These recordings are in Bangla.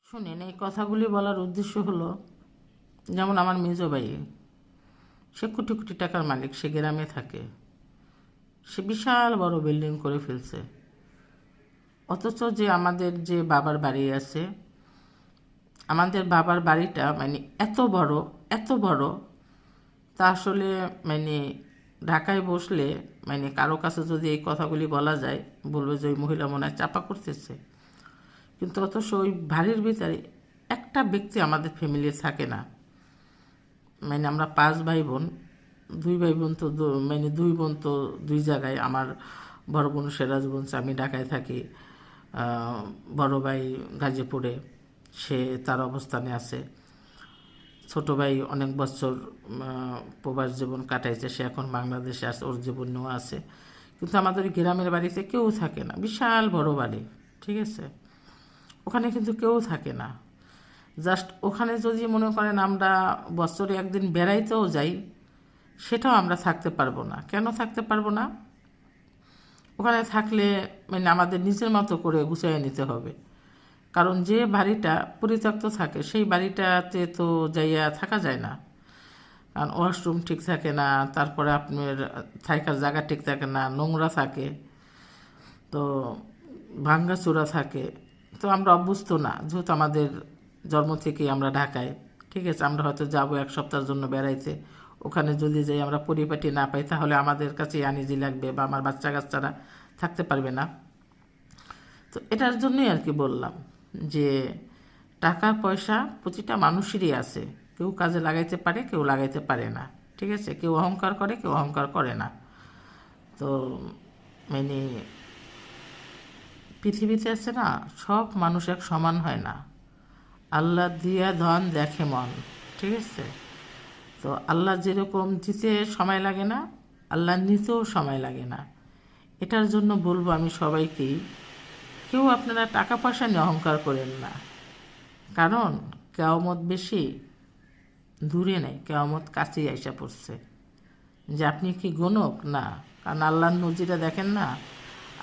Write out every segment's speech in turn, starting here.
শুনেন, এই কথাগুলি বলার উদ্দেশ্য হলো, যেমন আমার মেজ ভাই, সে কোটি কোটি টাকার মালিক, সে গ্রামে থাকে, সে বিশাল বড় বিল্ডিং করে ফেলছে। অথচ যে আমাদের যে বাবার বাড়ি আছে, আমাদের বাবার বাড়িটা মানে এত বড়, তা আসলে মানে ঢাকায় বসলে মানে কারো কাছে যদি এই কথাগুলি বলা যায়, বলবে যে ওই মহিলা মনে হয় চাপা করতেছে। কিন্তু অথচ ওই বাড়ির ভিতরে একটা ব্যক্তি আমাদের ফ্যামিলির থাকে না। মানে আমরা 5 ভাই বোন, 2 ভাই বোন তো মানে 2 বোন তো 2 জায়গায়। আমার বড় বোন সিরাজগঞ্জ, আমি ঢাকায় থাকি। বড় ভাই গাজীপুরে, সে তার অবস্থানে আছে। ছোট ভাই অনেক বছর প্রবাস জীবন কাটাইছে, সে এখন বাংলাদেশে আছে, ওর জীবনেও আছে। কিন্তু আমাদের গ্রামের বাড়িতে কেউ থাকে না, বিশাল বড় বাড়ি, ঠিক আছে। ওখানে কিন্তু কেউ থাকে না। জাস্ট ওখানে যদি মনে করেন আমরা বছরে একদিন বেড়াইতেও যাই, সেটাও আমরা থাকতে পারবো না। কেন থাকতে পারবো না? ওখানে থাকলে মানে আমাদের নিজের মতো করে গুছিয়ে নিতে হবে। কারণ যে বাড়িটা পরিত্যক্ত থাকে, সেই বাড়িটাতে তো যাইয়া থাকা যায় না। কারণ ওয়াশরুম ঠিক থাকে না, তারপরে আপনার থাকার জায়গা ঠিক থাকে না, নোংরা থাকে, তো ভাঙ্গাচোরা থাকে। তো আমরা অভ্যস্ত না, যেহেতু আমাদের জন্ম থেকেই আমরা ঢাকায়, ঠিক আছে। আমরা হয়তো যাবো 1 সপ্তাহের জন্য বেড়াইতে, ওখানে যদি যাই আমরা পরিপাটি না পাই, তাহলে আমাদের কাছে আনইজি লাগবে, বা আমার বাচ্চা কাচ্চারা থাকতে পারবে না। তো এটার জন্যই আর কি বললাম যে টাকা পয়সা প্রতিটা মানুষেরই আছে। কেউ কাজে লাগাইতে পারে, কেউ লাগাইতে পারে না, ঠিক আছে। কেউ অহংকার করে, কেউ অহংকার করে না। তো মানে পৃথিবীতে আছে না, সব মানুষ এক সমান হয় না। আল্লাহ দিয়া ধন দেখে মন, ঠিক আছে। তো আল্লাহ যেরকম দিতে সময় লাগে না, আল্লাহ নিতেও সময় লাগে না। এটার জন্য বলবো আমি সবাইকেই, কেউ আপনারা টাকা পয়সা নিয়ে অহংকার করেন না। কারণ কেয়ামত বেশি দূরে নেই, কেয়ামত কাছেই আইসা পড়ছে। যে আপনি কি গণক না, কারণ আল্লাহর নজিরা দেখেন না।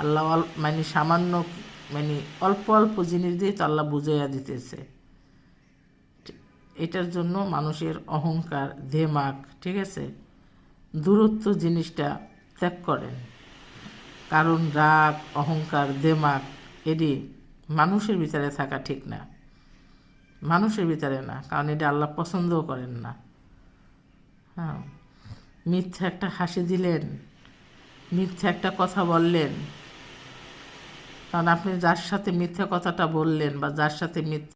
আল্লাহ মানে সামান্য মানে অল্প অল্প জিনিস দিয়ে তো আল্লাহ বুঝাইয়া দিতেছে। এটার জন্য মানুষের অহংকার, দেমাগ, ঠিক আছে, দূরত্ব জিনিসটা ত্যাগ করেন। কারণ রাগ, অহংকার, দেমাগ এটি মানুষের ভিতরে থাকা ঠিক না, মানুষের ভিতরে না। কারণ এটা আল্লাহ পছন্দও করেন না। হ্যাঁ, মিথ্যা একটা হাসি দিলেন, মিথ্যা একটা কথা বললেন, কারণ আপনি যার সাথে মিথ্যা কথাটা বললেন বা যার সাথে মিথ্যা